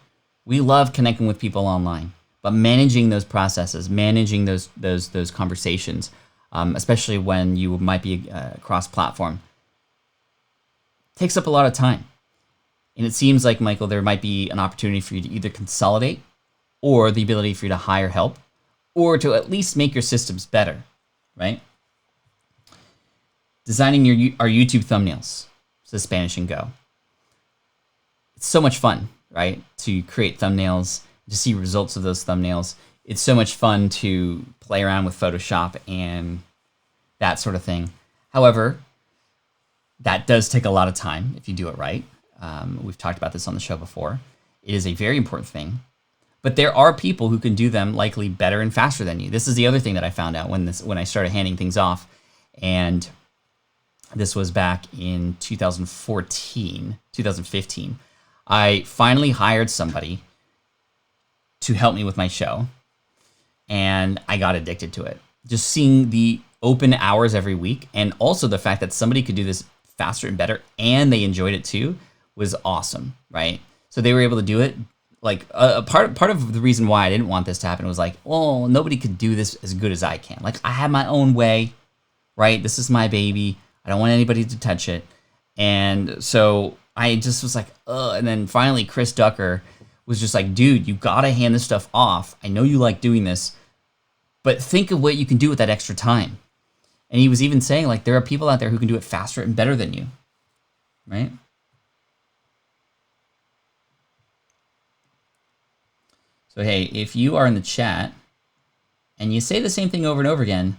We love connecting with people online, but managing those processes, managing those conversations, especially when you might be cross-platform, takes up a lot of time. And it seems like, Michael, there might be an opportunity for you to either consolidate or the ability for you to hire help or to at least make your systems better, right? Designing our YouTube thumbnails, says Spanish and Go. It's so much fun, right? To create thumbnails, to see results of those thumbnails. It's so much fun to play around with Photoshop and that sort of thing. However, that does take a lot of time if you do it right. We've talked about this on the show before. It is a very important thing. But there are people who can do them likely better and faster than you. This is the other thing that I found out when I started handing things off. And this was back in 2015. I finally hired somebody to help me with my show, and I got addicted to it. Just seeing the open hours every week, and also the fact that somebody could do this faster and better, and they enjoyed it too, was awesome, right? So they were able to do it. Like part of the reason why I didn't want this to happen was like, well, nobody could do this as good as I can. Like, I have my own way, right? This is my baby. I don't want anybody to touch it. And so I just was like, ugh. And then finally, Chris Ducker was just like, dude, you gotta hand this stuff off. I know you like doing this, but think of what you can do with that extra time. And he was even saying, like, there are people out there who can do it faster and better than you, right? So, hey, if you are in the chat and you say the same thing over and over again,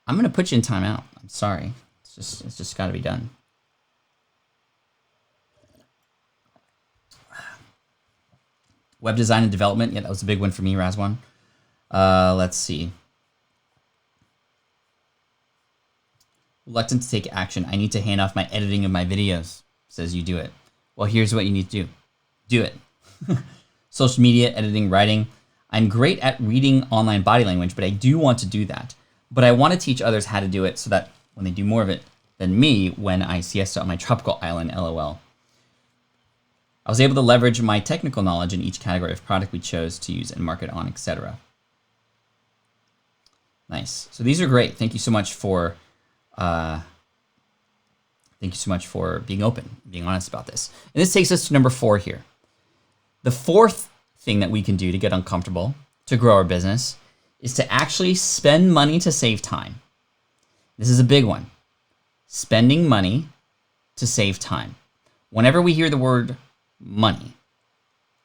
I'm going to put you in timeout. I'm sorry. It's just got to be done. Web design and development. Yeah, that was a big one for me, Razwan. Let's see. Reluctant to take action. I need to hand off my editing of my videos, says you do it. Well, here's what you need to do. Do it. Social media, editing, writing. I'm great at reading online body language, but I do want to do that. But I want to teach others how to do it so that when they do more of it than me, when I siesta on my tropical island, LOL. I was able to leverage my technical knowledge in each category of product we chose to use and market on, etc. Nice. So these are great. Thank you so much for being open, being honest about this. And this takes us to number 4 here. The fourth thing that we can do to get uncomfortable, to grow our business, is to actually spend money to save time. This is a big one. Spending money to save time. Whenever we hear the word money,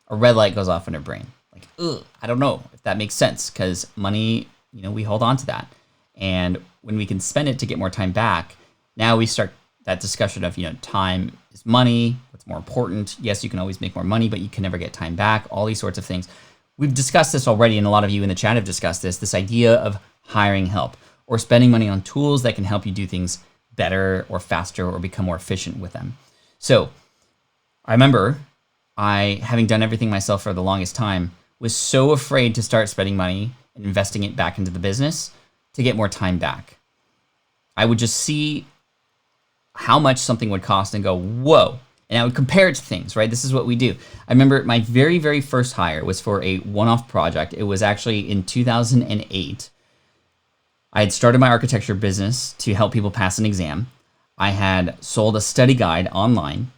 a red light goes off in our brain. Like, ugh, I don't know if that makes sense, because money, we hold on to that. And when we can spend it to get more time back, now we start that discussion of, time is money, what's more important. Yes, you can always make more money, but you can never get time back, all these sorts of things. We've discussed this already, and a lot of you in the chat have discussed this idea of hiring help or spending money on tools that can help you do things better or faster or become more efficient with them. So I remember having done everything myself for the longest time, was so afraid to start spending money and investing it back into the business to get more time back. I would just see how much something would cost and go, whoa. And I would compare it to things, right? This is what we do. I remember my very, very first hire was for a one-off project. It was actually in 2008. I had started my architecture business to help people pass an exam. I had sold a study guide online,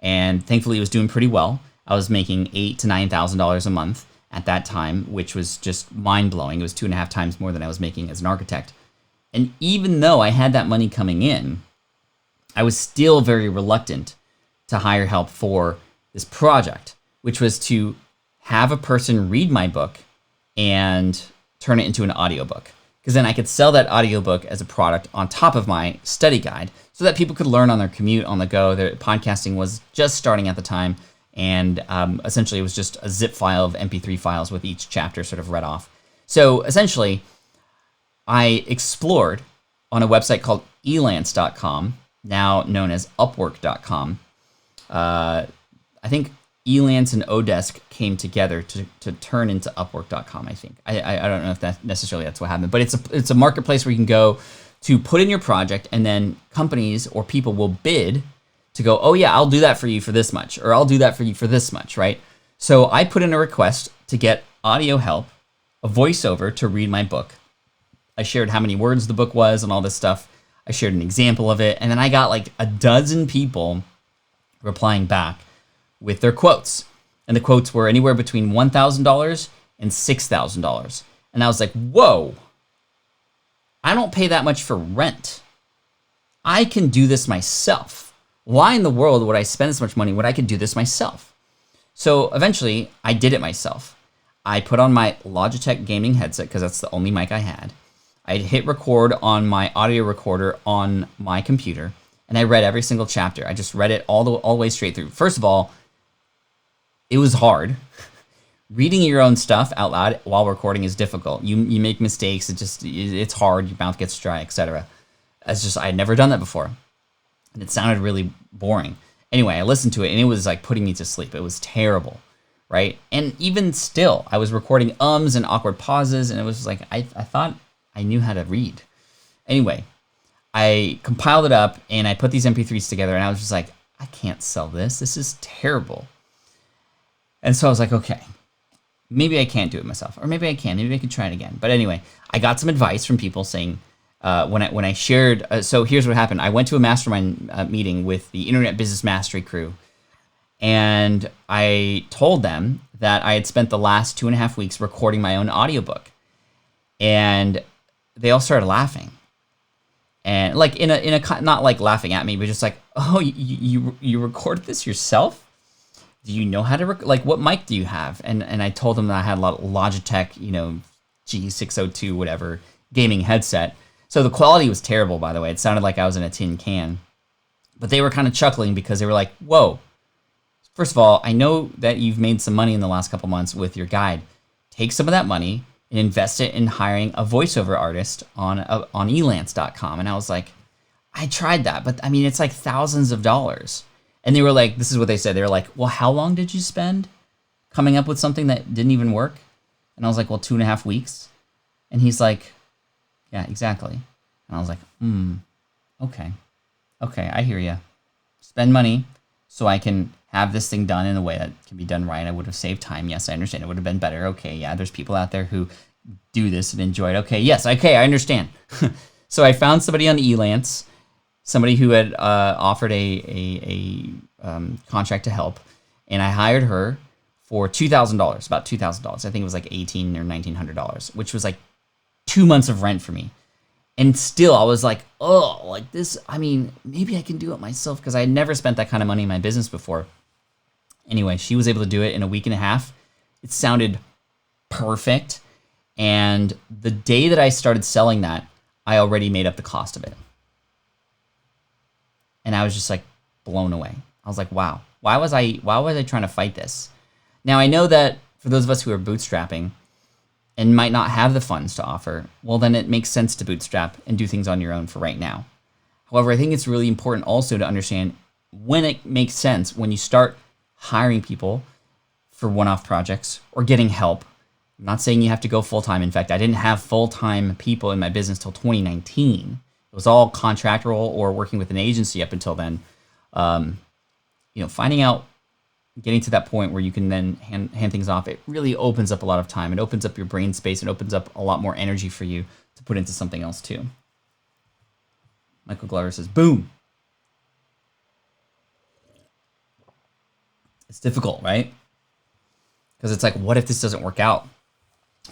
and thankfully it was doing pretty well. I was making $8,000 to $9,000 a month at that time, which was just mind-blowing. It was 2.5 times more than I was making as an architect. And even though I had that money coming in, I was still very reluctant to hire help for this project, which was to have a person read my book and turn it into an audiobook. Because then I could sell that audiobook as a product on top of my study guide so that people could learn on their commute, on the go. Their podcasting was just starting at the time. And essentially it was just a zip file of MP3 files with each chapter sort of read off. So essentially I explored on a website called elance.com, now known as upwork.com. I think Elance and Odesk came together to turn into Upwork.com, I think. I don't know if that necessarily that's what happened, but it's a marketplace where you can go to put in your project, and then companies or people will bid to go, oh yeah, I'll do that for you for this much, or I'll do that for you for this much, right? So I put in a request to get audio help, a voiceover to read my book. I shared how many words the book was and all this stuff. I shared an example of it, and then I got like a dozen people replying back with their quotes. And the quotes were anywhere between $1,000 and $6,000. And I was like, whoa, I don't pay that much for rent. I can do this myself. Why in the world would I spend this much money when I could do this myself? So eventually I did it myself. I put on my Logitech gaming headset because that's the only mic I had. I hit record on my audio recorder on my computer, and I read every single chapter. I just read it all the way straight through. First of all, it was hard. Reading your own stuff out loud while recording is difficult. You make mistakes. It's hard. Your mouth gets dry, etc. I had never done that before, and it sounded really boring. Anyway, I listened to it, and it was like putting me to sleep. It was terrible, right? And even still, I was recording ums and awkward pauses, and it was like I thought I knew how to read. Anyway, I compiled it up, and I put these MP3s together, and I was just like, I can't sell this. This is terrible. And so I was like, okay, maybe I can't do it myself, or maybe I can. Maybe I can try it again. But anyway, I got some advice from people saying, when I shared, so here's what happened. I went to a mastermind meeting with the Internet Business Mastery crew, and I told them that I had spent the last 2.5 weeks recording my own audiobook, and they all started laughing, and like in a not like laughing at me, but just like, oh, you recorded this yourself? Do you know how to like what mic do you have? And I told them that I had a lot of Logitech, G602 whatever gaming headset. So the quality was terrible, by the way. It sounded like I was in a tin can. But they were kind of chuckling because they were like, whoa. First of all, I know that you've made some money in the last couple months with your guide. Take some of that money and invest it in hiring a voiceover artist on elance.com. And I was like, I tried that, but I mean, it's like thousands of dollars. And they were like, this is what they said. They were like, well, how long did you spend coming up with something that didn't even work? And I was like, well, 2.5 weeks. And he's like, yeah, exactly. And I was like, okay, I hear you. Spend money so I can have this thing done in a way that can be done right. I would have saved time. Yes, I understand. It would have been better. Okay, yeah, there's people out there who do this and enjoy it. Okay, yes, okay, I understand. So I found somebody on Elance, somebody who had offered a contract to help, and I hired her for $2,000, about $2,000. I think it was like $1,800 or $1,900, which was like 2 months of rent for me. And still, I was like, oh, like this, I mean, maybe I can do it myself because I had never spent that kind of money in my business before. Anyway, she was able to do it in a week and a half. It sounded perfect. And the day that I started selling that, I already made up the cost of it. And I was just like blown away. I was like, wow, why was I trying to fight this? Now, I know that for those of us who are bootstrapping and might not have the funds to offer, well, then it makes sense to bootstrap and do things on your own for right now. However, I think it's really important also to understand when it makes sense, when you start hiring people for one-off projects or getting help. I'm not saying you have to go full-time. In fact, I didn't have full-time people in my business till 2019. It was all contractual or working with an agency up until then. Finding out, getting to that point where you can then hand things off, it really opens up a lot of time. It opens up your brain space. It opens up a lot more energy for you to put into something else too. Michael Glover says, boom. It's difficult, right? Because it's like, what if this doesn't work out?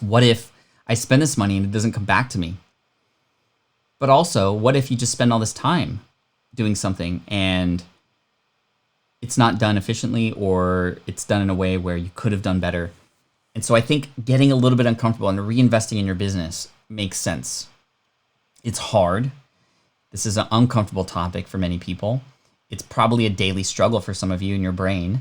What if I spend this money and it doesn't come back to me? But also, what if you just spend all this time doing something and it's not done efficiently, or it's done in a way where you could have done better? And so I think getting a little bit uncomfortable and reinvesting in your business makes sense. It's hard. This is an uncomfortable topic for many people. It's probably a daily struggle for some of you in your brain.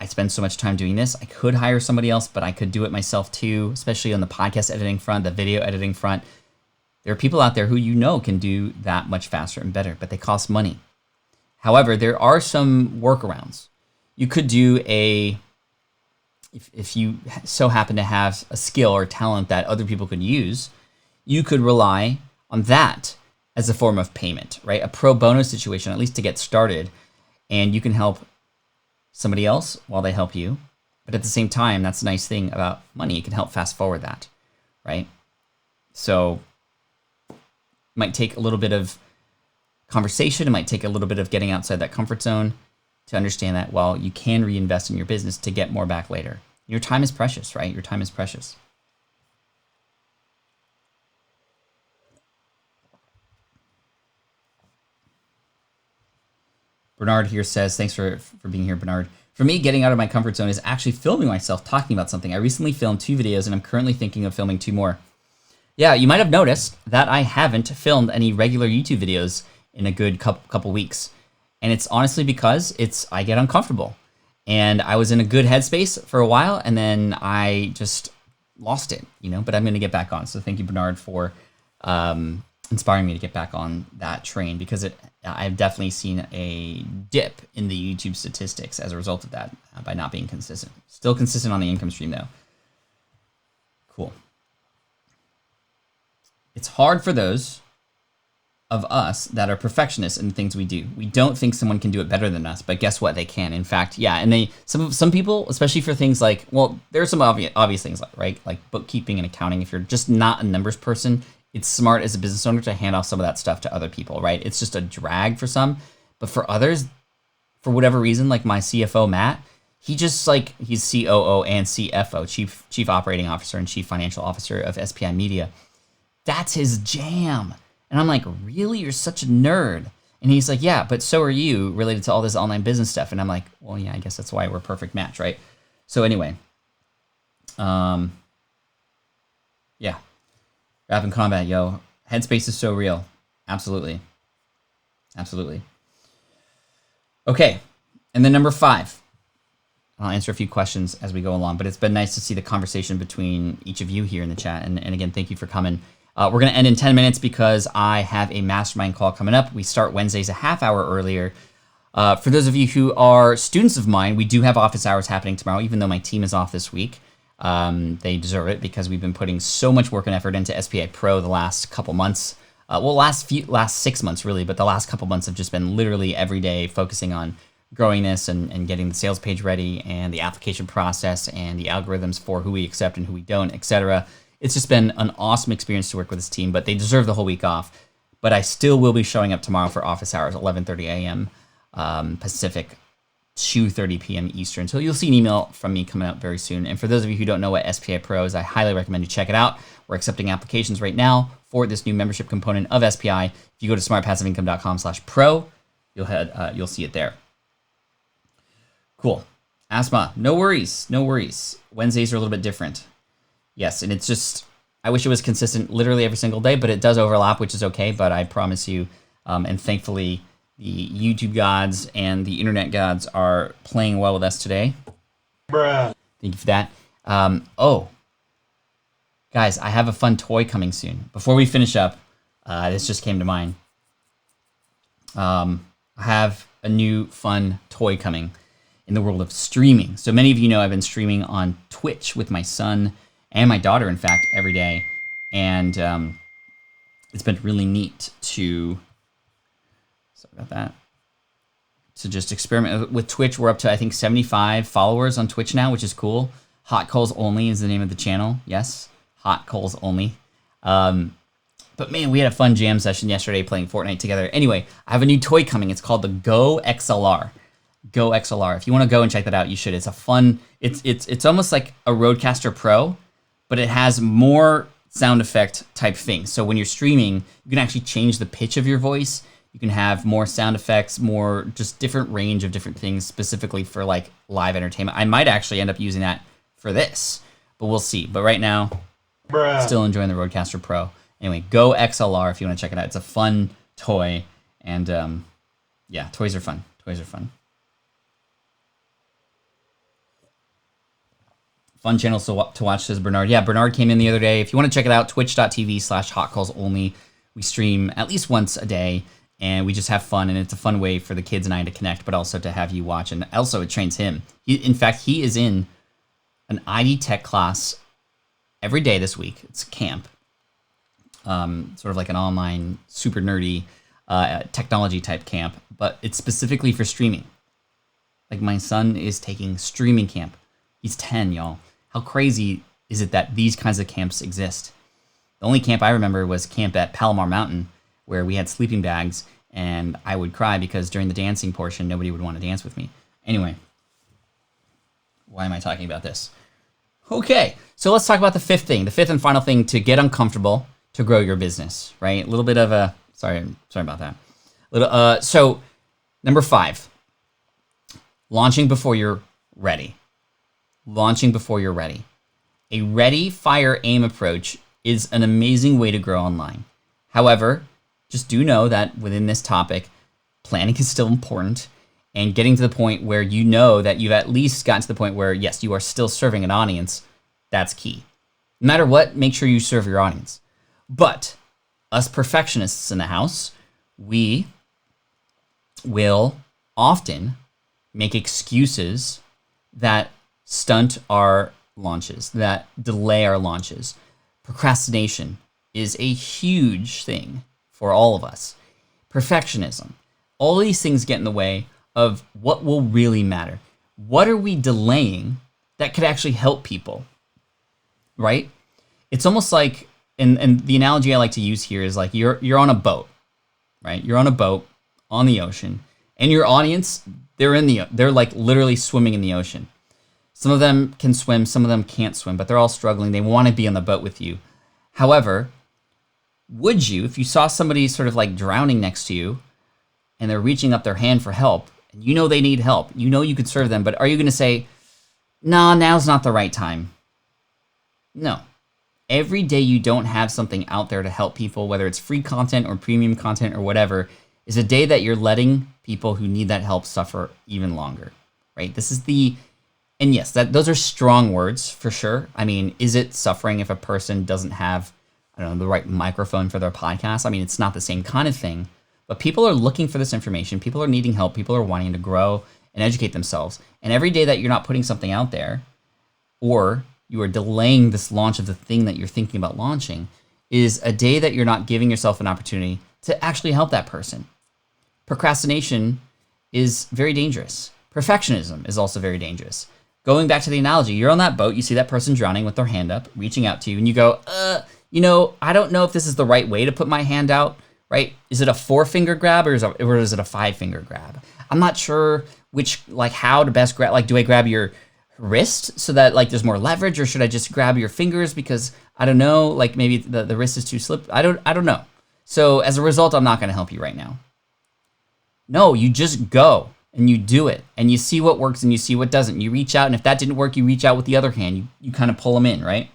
I spend so much time doing this. I could hire somebody else, but I could do it myself too, especially on the podcast editing front, the video editing front. There are people out there who can do that much faster and better, but they cost money. However, there are some workarounds. you could do if you so happen to have a skill or talent that other people could use, you could rely on that as a form of payment, right? A pro bono situation, at least to get started, and you can help somebody else while they help you. But at the same time, that's the nice thing about money. It can help fast forward that, right? So it might take a little bit of conversation. It might take a little bit of getting outside that comfort zone to understand that, well, you can reinvest in your business to get more back later. Your time is precious, right? Your time is precious. Bernard here says, thanks for being here, Bernard. For me, getting out of my comfort zone is actually filming myself talking about something. I recently filmed 2 videos and I'm currently thinking of filming 2 more. Yeah, you might have noticed that I haven't filmed any regular YouTube videos in a good couple weeks. And it's honestly because I get uncomfortable. And I was in a good headspace for a while and then I just lost it, but I'm going to get back on. So thank you, Bernard, for inspiring me to get back on that train, because I've definitely seen a dip in the YouTube statistics as a result of that by not being consistent. Still consistent on the income stream though. Cool. It's hard for those of us that are perfectionists in the things we do. We don't think someone can do it better than us, but guess what? They can. In fact, yeah. And some people, especially for things like, well, there are some obvious things, right? Like bookkeeping and accounting. If you're just not a numbers person, it's smart as a business owner to hand off some of that stuff to other people, right? It's just a drag for some, but for others, for whatever reason, like my CFO, Matt, he's COO and CFO, Chief Operating Officer and Chief Financial Officer of SPI Media. That's his jam. And I'm like, really? You're such a nerd. And he's like, yeah, but so are you, related to all this online business stuff. And I'm like, well, yeah, I guess that's why we're a perfect match, right? So anyway, yeah. Rap and combat, yo. Headspace is so real. Absolutely. Absolutely. Okay. And then number 5. I'll answer a few questions as we go along, but it's been nice to see the conversation between each of you here in the chat. And again, thank you for coming. We're going to end in 10 minutes because I have a mastermind call coming up. We start Wednesdays a half hour earlier. For those of you who are students of mine, we do have office hours happening tomorrow, even though my team is off this week. They deserve it because we've been putting so much work and effort into SPI Pro the last couple months. Last 6 months really, but the last couple months have just been literally every day focusing on growing this and getting the sales page ready and the application process and the algorithms for who we accept and who we don't, etc. It's just been an awesome experience to work with this team, but they deserve the whole week off. But I still will be showing up tomorrow for office hours, 11:30 a.m. Pacific, 2:30 p.m. Eastern. So you'll see an email from me coming out very soon. And for those of you who don't know what SPI Pro is, I highly recommend you check it out. We're accepting applications right now for this new membership component of SPI. If you go to smartpassiveincome.com/pro, you'll see it there. Cool. Asma, no worries. Wednesdays are a little bit different. Yes, and it's just, I wish it was consistent literally every single day, but it does overlap, which is okay. But I promise you, and thankfully, the YouTube gods and the internet gods are playing well with us today. Bruh. Thank you for that. Guys, I have a fun toy coming soon. Before we finish up, this just came to mind. I have a new fun toy coming in the world of streaming. So many of you know I've been streaming on Twitch with my son and my daughter, in fact, every day. And it's been really neat to, sorry about that, to just experiment with Twitch. We're up to, I think, 75 followers on Twitch now, which is cool. Hot Coals Only is the name of the channel. Yes, Hot Coals Only. But man, we had a fun jam session yesterday playing Fortnite together. Anyway, I have a new toy coming. It's called the Go XLR. Go XLR. If you want to go and check that out, you should. It's a fun, it's almost like a Rodecaster Pro, but it has more sound effect type things. So when you're streaming, you can actually change the pitch of your voice. You can have more sound effects, more just different range of different things specifically for like live entertainment. I might actually end up using that for this, but we'll see. But right now, still enjoying the Rodecaster Pro. Anyway, Go XLR if you want to check it out. It's a fun toy, and yeah, toys are fun. Toys are fun. Fun channels to watch, says Bernard. Yeah, Bernard came in the other day. If you want to check it out, twitch.tv/hotcallsonly. We stream at least once a day. and we just have fun, and it's a fun way for the kids and I to connect, but also to have you watch. And also it trains him. In fact, he is in an ID Tech class every day this week. It's camp, sort of like an online, super nerdy technology type camp, but it's specifically for streaming. Like my son is taking streaming camp. He's 10, y'all. How crazy is it that these kinds of camps exist? The only camp I remember was camp at Palomar Mountain, where we had sleeping bags, and I would cry because during the dancing portion, nobody would want to dance with me. Anyway, why am I talking about this? Okay, so let's talk about the fifth and final thing to get uncomfortable to grow your business, right? A little bit of a, sorry about that. So number 5, launching before you're ready. Launching before you're ready. A ready, fire, aim approach is an amazing way to grow online. However, just do know that within this topic, planning is still important, and getting to the point where you know that you've at least gotten to the point where, yes, you are still serving an audience, that's key. No matter what, make sure you serve your audience. But us perfectionists in the house, we will often make excuses that stunt our launches, that delay our launches. Procrastination is a huge thing for all of us. Perfectionism. All these things get in the way of what will really matter. What are we delaying that could actually help people, right? It's almost like, and the analogy I like to use here is like you're on a boat, right? You're on a boat on the ocean, and your audience, they're like literally swimming in the ocean. Some of them can swim, some of them can't swim, but they're all struggling. They want to be on the boat with you. However, would you, if you saw somebody sort of like drowning next to you and they're reaching up their hand for help, and you know they need help, you know you could serve them, but are you going to say, nah, now's not the right time? No. Every day you don't have something out there to help people, whether it's free content or premium content or whatever, is a day that you're letting people who need that help suffer even longer, right? This is and yes, those are strong words for sure. I mean, is it suffering if a person doesn't have, I don't know, the right microphone for their podcast? I mean, it's not the same kind of thing, but people are looking for this information. People are needing help. People are wanting to grow and educate themselves. And every day that you're not putting something out there, or you are delaying this launch of the thing that you're thinking about launching, is a day that you're not giving yourself an opportunity to actually help that person. Procrastination is very dangerous. Perfectionism is also very dangerous. Going back to the analogy, you're on that boat, you see that person drowning with their hand up, reaching out to you, and you go, I don't know if this is the right way to put my hand out, right? Is it a 4-finger grab or is it a 5-finger grab? I'm not sure how to best grab. Like, do I grab your wrist so that like there's more leverage, or should I just grab your fingers because I don't know, like maybe the wrist is too slip? I don't know. So as a result, I'm not going to help you right now. No, you just go. And you do it, and you see what works and you see what doesn't. You reach out, and if that didn't work, you reach out with the other hand. You kind of pull them in, right?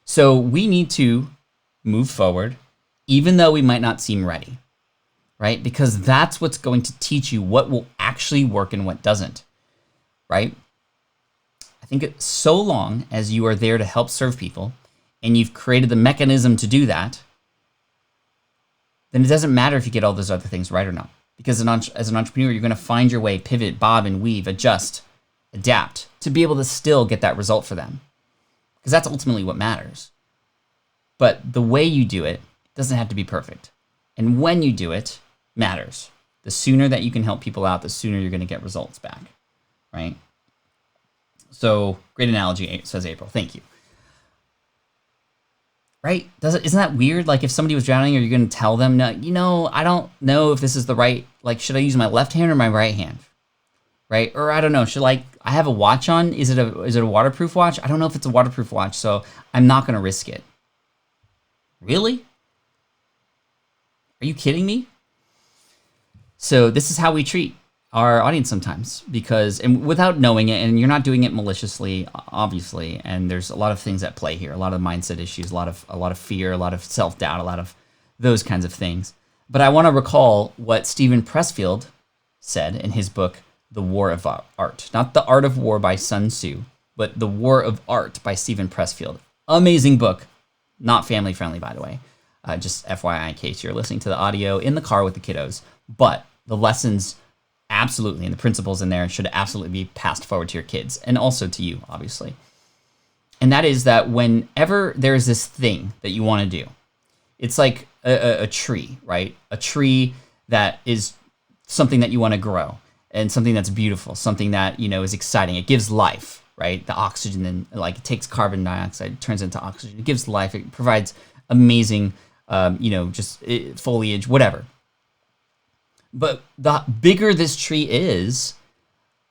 So we need to move forward, even though we might not seem ready, right? Because that's what's going to teach you what will actually work and what doesn't, right? I think so long as you are there to help serve people, and you've created the mechanism to do that, then it doesn't matter if you get all those other things right or not. Because as an entrepreneur, you're going to find your way, pivot, bob and weave, adjust, adapt to be able to still get that result for them. Because that's ultimately what matters. But the way you do it doesn't have to be perfect. And when you do it matters. The sooner that you can help people out, the sooner you're going to get results back, right? So, great analogy, says April. Thank you. Right? Isn't that weird? Like if somebody was drowning, are you going to tell them, no, I don't know if this is the right, like, should I use my left hand or my right hand? Right? Or I don't know, I have a watch on? Is it a waterproof watch? I don't know if it's a waterproof watch, so I'm not going to risk it. Really? Are you kidding me? So this is how we treat our audience sometimes, and without knowing it, and you're not doing it maliciously, obviously, and there's a lot of things at play here, a lot of mindset issues, a lot of fear, a lot of self-doubt, a lot of those kinds of things. But I want to recall what Steven Pressfield said in his book, The War of Art. Not The Art of War by Sun Tzu, but The War of Art by Steven Pressfield. Amazing book. Not family friendly, by the way. Just FYI, in case you're listening to the audio in the car with the kiddos. But the lessons, absolutely, and the principles in there should absolutely be passed forward to your kids, and also to you, obviously. And that is that whenever there's this thing that you want to do, it's like a tree, right? A tree that is something that you want to grow, and something that's beautiful, something that, is exciting. It gives life, right? The oxygen, and like it takes carbon dioxide, turns into oxygen. It gives life. It provides amazing, foliage, whatever. But the bigger this tree is,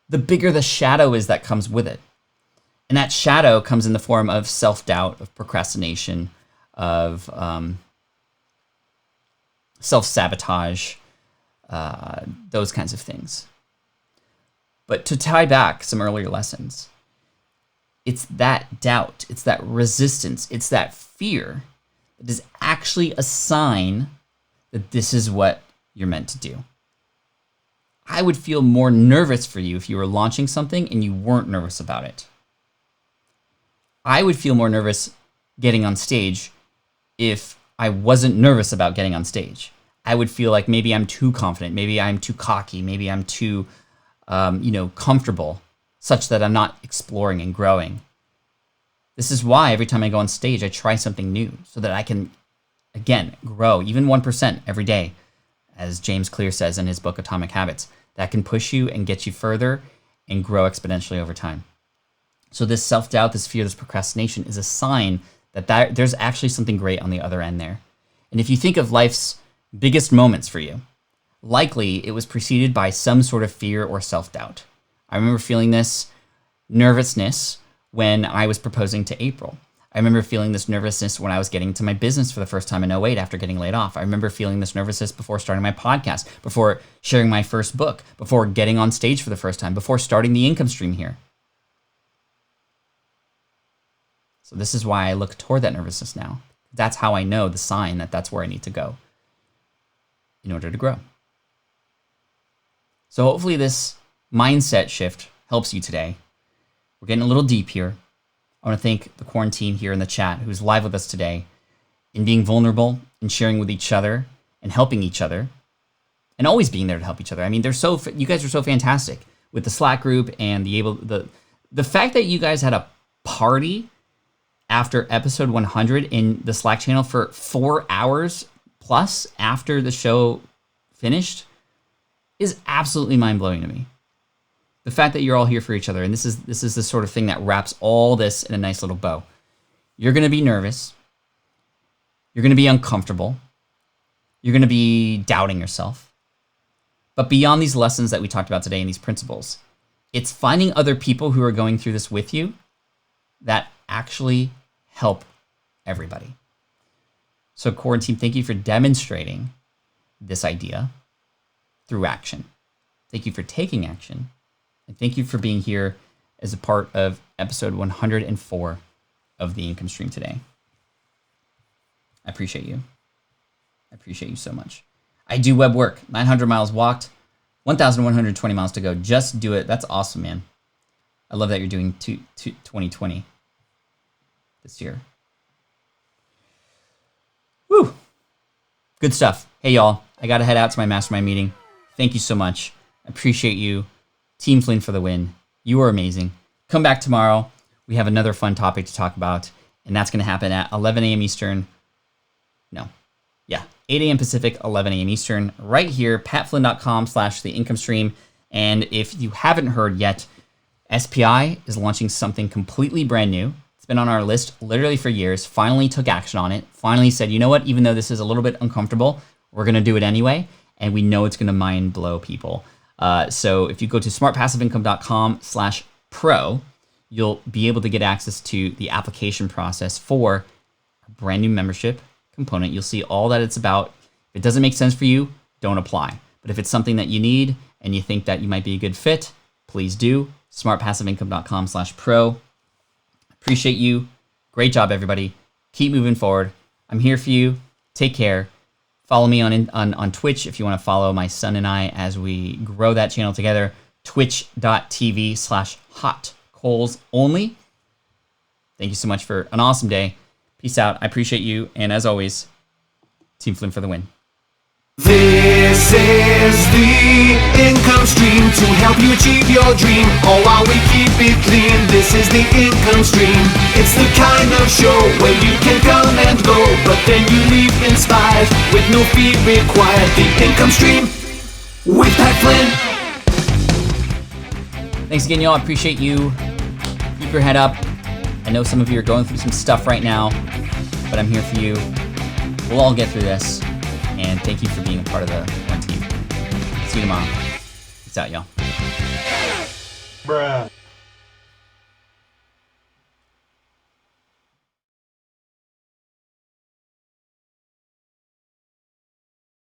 the bigger the shadow is that comes with it. And that shadow comes in the form of self-doubt, of procrastination, of self-sabotage, those kinds of things. But to tie back some earlier lessons, it's that doubt, it's that resistance, it's that fear that is actually a sign that this is what you're meant to do. I would feel more nervous for you if you were launching something and you weren't nervous about it. I would feel more nervous getting on stage if I wasn't nervous about getting on stage. I would feel like maybe I'm too confident, maybe I'm too cocky, maybe I'm too, comfortable, such that I'm not exploring and growing. This is why every time I go on stage, I try something new so that I can, again, grow even 1% every day. As James Clear says in his book, Atomic Habits, that can push you and get you further and grow exponentially over time. So this self-doubt, this fear, this procrastination is a sign that there's actually something great on the other end there. And if you think of life's biggest moments for you, likely it was preceded by some sort of fear or self-doubt. I remember feeling this nervousness when I was proposing to April. I remember feeling this nervousness when I was getting into my business for the first time in 2008 after getting laid off. I remember feeling this nervousness before starting my podcast, before sharing my first book, before getting on stage for the first time, before starting the income stream here. So this is why I look toward that nervousness now. That's how I know the sign that that's where I need to go in order to grow. So hopefully this mindset shift helps you today. We're getting a little deep here. I want to thank the Quaranteam here in the chat who's live with us today in being vulnerable and sharing with each other and helping each other and always being there to help each other. I mean, you guys are so fantastic with the Slack group and the fact that you guys had a party after episode 100 in the Slack channel for 4 hours plus after the show finished is absolutely mind-blowing to me. The fact that you're all here for each other, and this is the sort of thing that wraps all this in a nice little bow. You're going to be nervous. You're going to be uncomfortable. You're going to be doubting yourself. But beyond these lessons that we talked about today and these principles, it's finding other people who are going through this with you that actually help everybody. So Quaranteam, thank you for demonstrating this idea through action. Thank you for taking action. And thank you for being here as a part of episode 104 of the Income Stream today. I appreciate you. I appreciate you so much. I do web work. 900 miles walked, 1,120 miles to go. Just do it. That's awesome, man. I love that you're doing 2020 this year. Woo! Good stuff. Hey, y'all. I got to head out to my mastermind meeting. Thank you so much. I appreciate you. Team Flynn for the win. You are amazing. Come back tomorrow. We have another fun topic to talk about, and that's going to happen at 11 a.m. Eastern. 8 a.m. Pacific, 11 a.m. Eastern, right here, patflynn.com/theincomestream. And if you haven't heard yet, SPI is launching something completely brand new. It's been on our list literally for years. Finally took action on it. Finally said, you know what? Even though this is a little bit uncomfortable, we're going to do it anyway. And we know it's going to mind blow people. So if you go to smartpassiveincome.com/pro, you'll be able to get access to the application process for a brand new membership component. You'll see all that it's about. If it doesn't make sense for you, don't apply. But if it's something that you need and you think that you might be a good fit, please do. smartpassiveincome.com/pro. Appreciate you. Great job, everybody. Keep moving forward. I'm here for you. Take care. Follow me on Twitch if you want to follow my son and I as we grow that channel together. Twitch.tv/hotcoalsonly. Thank you so much for an awesome day. Peace out. I appreciate you. And as always, Team Flynn for the win. This is the income stream to help you achieve your dream, all while we keep it clean. This is the income stream. It's the kind of show where you can come and go, but then you leave inspired with no fee required. The income stream with Pat Flynn. Thanks again, y'all. I appreciate you. Keep your head up. I know some of you are going through some stuff right now, but I'm here for you. We'll all get through this. And thank you for being a part of the one team. See you tomorrow. Peace out, y'all. Bruh.